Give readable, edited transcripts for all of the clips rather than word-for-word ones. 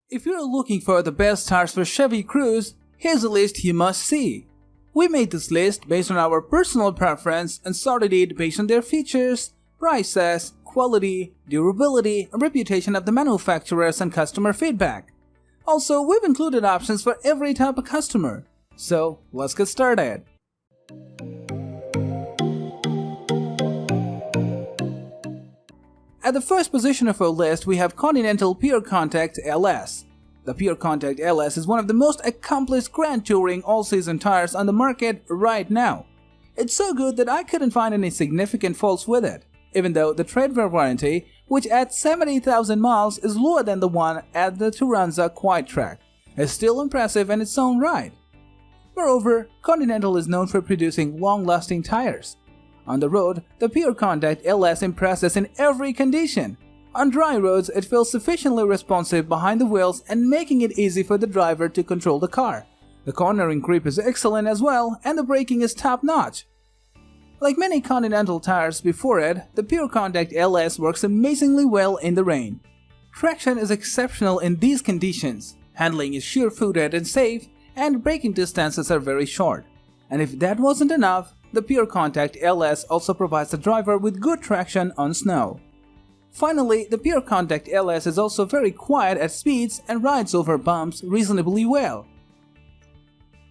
If you're looking for the best tires for Chevy Cruze, here's a list you must see. We made this list based on our personal preference and sorted it based on their features, prices, quality, durability, and reputation of the manufacturers and customer feedback. Also, we've included options for every type of customer. So, let's get started. At the first position of our list, we have Continental PureContact LS. The PureContact LS is one of the most accomplished Grand Touring all-season tires on the market right now. It's so good that I couldn't find any significant faults with it, even though the tread-wear warranty, which at 70,000 miles is lower than the one at the Turanza QuietTrack, is still impressive in its own right. Moreover, Continental is known for producing long-lasting tires. On the road, the PureContact LS impresses in every condition. On dry roads, it feels sufficiently responsive behind the wheels and making it easy for the driver to control the car. The cornering grip is excellent as well, and the braking is top-notch. Like many Continental tires before it, the PureContact LS works amazingly well in the rain. Traction is exceptional in these conditions, handling is sure-footed and safe, and braking distances are very short. And if that wasn't enough, the PureContact LS also provides the driver with good traction on snow. Finally, the PureContact LS is also very quiet at speeds and rides over bumps reasonably well.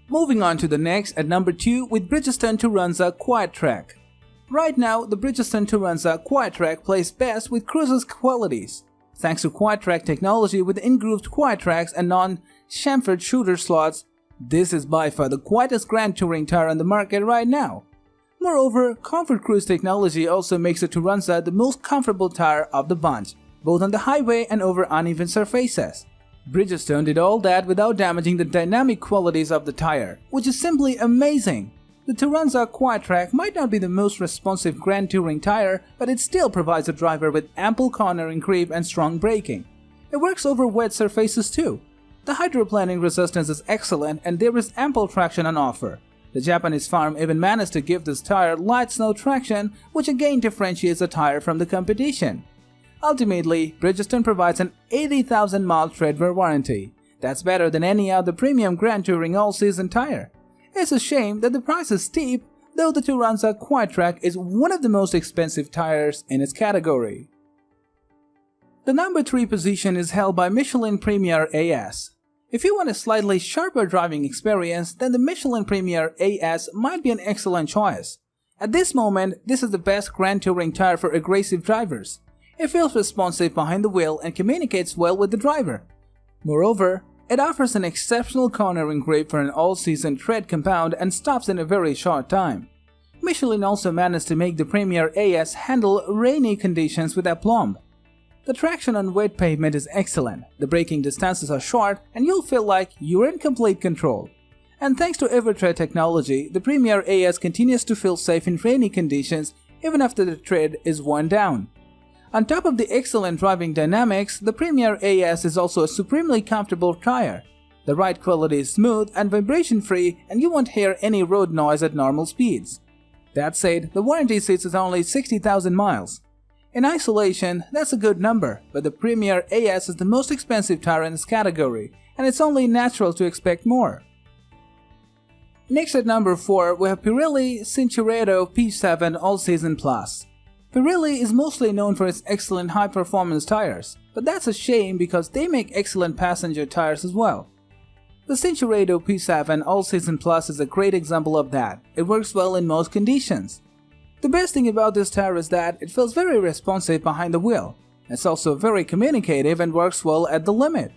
Moving on to the next at number 2 with Bridgestone Turanza QuietTrack. Right now, the Bridgestone Turanza QuietTrack plays best with Cruze's qualities. Thanks to QuietTrack technology with in-grooved QuietTracks and non-chamfered shooter slots, this is by far the quietest Grand Touring tire on the market right now. Moreover, Comfort Cruise technology also makes the Turanza the most comfortable tire of the bunch, both on the highway and over uneven surfaces. Bridgestone did all that without damaging the dynamic qualities of the tire, which is simply amazing. The Turanza QuietTrack might not be the most responsive Grand Touring tire, but it still provides the driver with ample cornering grip and strong braking. It works over wet surfaces too. The hydroplaning resistance is excellent and there is ample traction on offer. The Japanese farm even managed to give this tire light snow traction, which again differentiates the tire from the competition. Ultimately, Bridgestone provides an 80,000-mile tread-wear warranty. That's better than any other premium Grand Touring all-season tire. It's a shame that the price is steep, though the Turanza QuietTrack is one of the most expensive tires in its category. The number 3 position is held by Michelin Premier As. If you want a slightly sharper driving experience, then the Michelin Premier As might be an excellent choice. At this moment, this is the best Grand Touring tire for aggressive drivers. It feels responsive behind the wheel and communicates well with the driver. Moreover, it offers an exceptional cornering grip for an all-season tread compound and stops in a very short time. Michelin also managed to make the Premier As handle rainy conditions with aplomb. The traction on wet pavement is excellent, the braking distances are short, and you'll feel like you're in complete control. And thanks to EverTread technology, the Premier As continues to feel safe in rainy conditions even after the tread is worn down. On top of the excellent driving dynamics, the Premier As is also a supremely comfortable tire. The ride quality is smooth and vibration-free, and you won't hear any road noise at normal speeds. That said, the warranty sits at only 60,000 miles. In isolation, that's a good number, but the Premier As is the most expensive tire in its category, and it's only natural to expect more. Next at number 4, we have Pirelli Cincuretto P7 All-Season Plus. Pirelli is mostly known for its excellent high-performance tires, but that's a shame because they make excellent passenger tires as well. The Cinturato P7 All-Season Plus is a great example of that. It works well in most conditions. The best thing about this tire is that it feels very responsive behind the wheel. It's also very communicative and works well at the limit.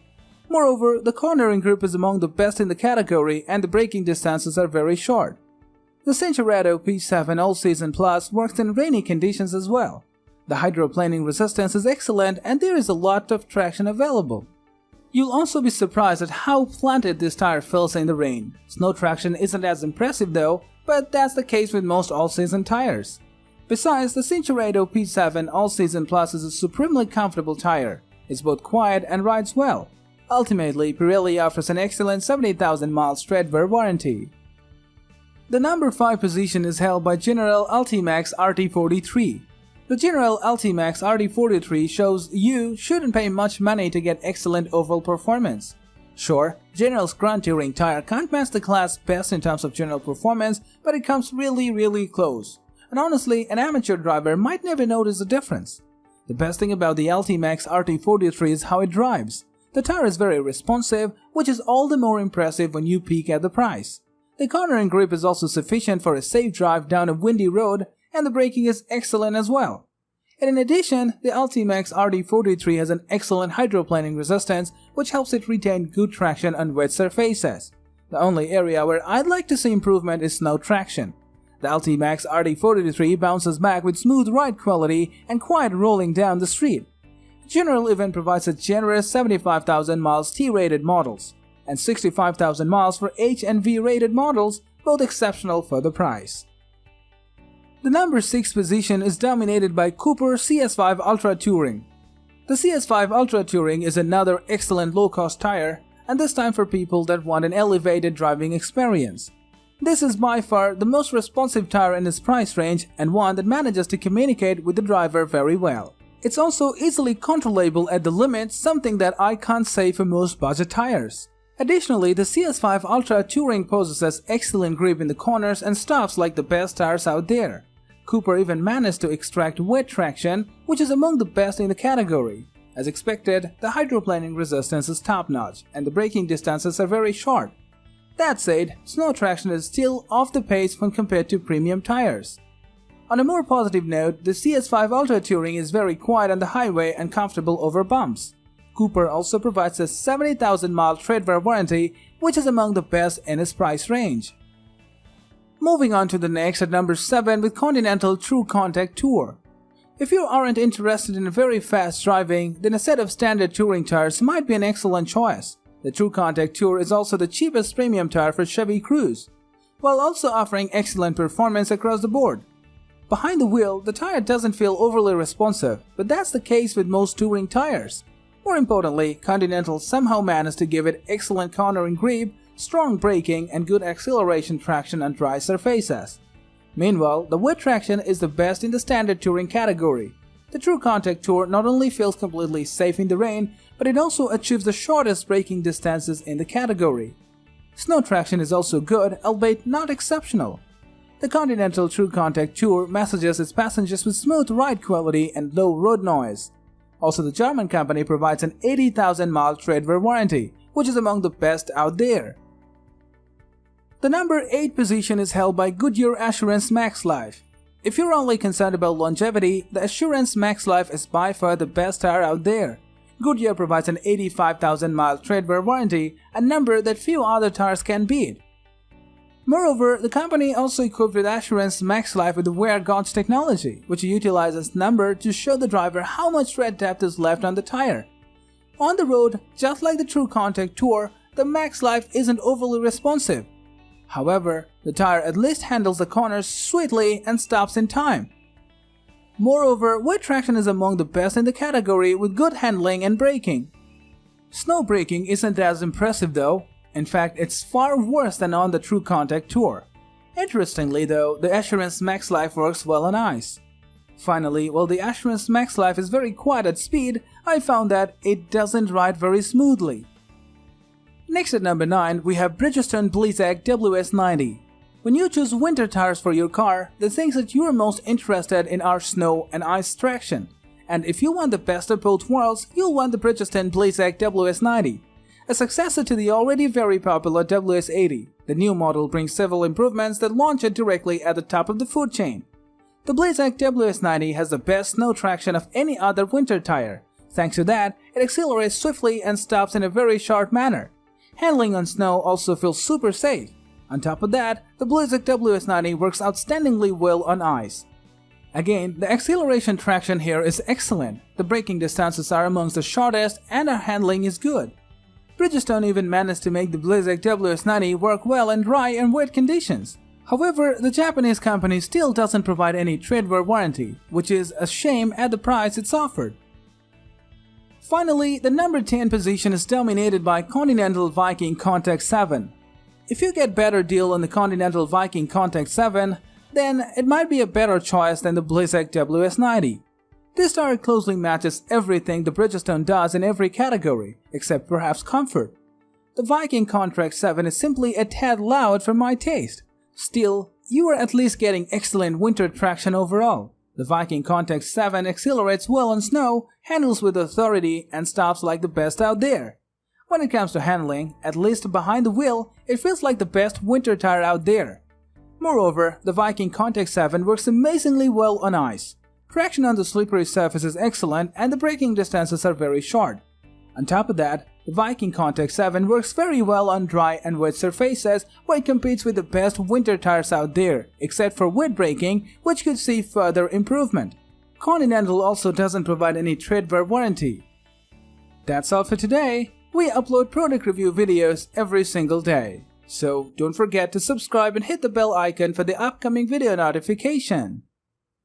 Moreover, the cornering grip is among the best in the category and the braking distances are very short. The Cinturato P7 All-Season Plus works in rainy conditions as well. The hydroplaning resistance is excellent and there is a lot of traction available. You'll also be surprised at how planted this tire feels in the rain. Snow traction isn't as impressive though, but that's the case with most all-season tires. Besides, the Cinturato P7 All-Season Plus is a supremely comfortable tire. It's both quiet and rides well. Ultimately, Pirelli offers an excellent 70,000 miles tread-wear warranty. The number 5 position is held by General AltiMAX RT43. The general AltiMAX RD43 shows you shouldn't pay much money to get excellent overall performance. Sure, General's Grand Touring tire can't match the class best in terms of general performance, but it comes really close. And honestly, an amateur driver might never notice the difference. The best thing about the AltiMAX RT43 is how it drives. The tire is very responsive, which is all the more impressive when you peek at the price. The cornering grip is also sufficient for a safe drive down a windy road, and the braking is excellent as well. And in addition, the AltiMAX RD43 has an excellent hydroplaning resistance, which helps it retain good traction on wet surfaces. The only area where I'd like to see improvement is snow traction. The AltiMAX RD43 bounces back with smooth ride quality and quiet rolling down the street. General even provides a generous 75,000 miles T-rated models and 65,000 miles for H and V rated models, both exceptional for the price. The number 6 position is dominated by Cooper CS5 Ultra Touring. The CS5 Ultra Touring is another excellent low-cost tire, and this time for people that want an elevated driving experience. This is by far the most responsive tire in its price range and one that manages to communicate with the driver very well. It's also easily controllable at the limit, something that I can't say for most budget tires. Additionally, the CS5 Ultra Touring possesses excellent grip in the corners and stops like the best tires out there. Cooper even managed to extract wet traction, which is among the best in the category. As expected, the hydroplaning resistance is top-notch and the braking distances are very short. That said, snow traction is still off the pace when compared to premium tires. On a more positive note, the CS5 Ultra Touring is very quiet on the highway and comfortable over bumps. Cooper also provides a 70,000-mile tread-wear warranty, which is among the best in its price range. Moving on to the next at number 7 with Continental TrueContact Tour. If you aren't interested in very fast driving, then a set of standard touring tires might be an excellent choice. The TrueContact Tour is also the cheapest premium tire for Chevy Cruze, while also offering excellent performance across the board. Behind the wheel, the tire doesn't feel overly responsive, but that's the case with most touring tires. More importantly, Continental somehow managed to give it excellent cornering grip, strong braking, and good acceleration traction on dry surfaces. Meanwhile, the wet traction is the best in the standard touring category. The TrueContact Tour not only feels completely safe in the rain, but it also achieves the shortest braking distances in the category. Snow traction is also good, albeit not exceptional. The Continental TrueContact Tour messages its passengers with smooth ride quality and low road noise. Also, the German company provides an 80,000-mile tread-wear warranty, which is among the best out there. The number 8 position is held by Goodyear Assurance MaxLife. If you're only concerned about longevity, the Assurance MaxLife is by far the best tire out there. Goodyear provides an 85,000-mile tread-wear warranty, a number that few other tires can beat. Moreover, the company also equipped with Assurance MaxLife with the Wear Gauge technology, which utilizes number to show the driver how much tread depth is left on the tire. On the road, just like the TrueContact Tour, the MaxLife isn't overly responsive. However, the tire at least handles the corners sweetly and stops in time. Moreover, wet traction is among the best in the category with good handling and braking. Snow braking isn't as impressive though. In fact, it's far worse than on the TrueContact Tour. Interestingly though, the Assurance MaxLife works well on ice. Finally, while the Assurance MaxLife is very quiet at speed, I found that it doesn't ride very smoothly. Next at number 9, we have Bridgestone Blizzak WS90. When you choose winter tires for your car, the things that you are most interested in are snow and ice traction. And if you want the best of both worlds, you'll want the Bridgestone Blizzak WS90. A successor to the already very popular WS80, the new model brings several improvements that launch it directly at the top of the food chain. The Blizzak WS90 has the best snow traction of any other winter tire. Thanks to that, it accelerates swiftly and stops in a very short manner. Handling on snow also feels super safe. On top of that, the Blizzak WS90 works outstandingly well on ice. Again, the acceleration traction here is excellent, the braking distances are amongst the shortest and our handling is good. Bridgestone even managed to make the Blizzak WS90 work well in dry and wet conditions. However, the Japanese company still doesn't provide any tread-wear warranty, which is a shame at the price it's offered. Finally, the number 10 position is dominated by Continental VikingContact 7. If you get better deal on the Continental VikingContact 7, then it might be a better choice than the Blizzak WS90. This tire closely matches everything the Bridgestone does in every category, except perhaps comfort. The VikingContact 7 is simply a tad loud for my taste. Still, you are at least getting excellent winter traction overall. The VikingContact 7 accelerates well on snow, handles with authority, and stops like the best out there. When it comes to handling, at least behind the wheel, it feels like the best winter tire out there. Moreover, the VikingContact 7 works amazingly well on ice. Traction on the slippery surface is excellent and the braking distances are very short. On top of that, the VikingContact 7 works very well on dry and wet surfaces where it competes with the best winter tires out there, except for wet braking, which could see further improvement. Continental also doesn't provide any tread wear warranty. That's all for today. We upload product review videos every single day. So don't forget to subscribe and hit the bell icon for the upcoming video notification.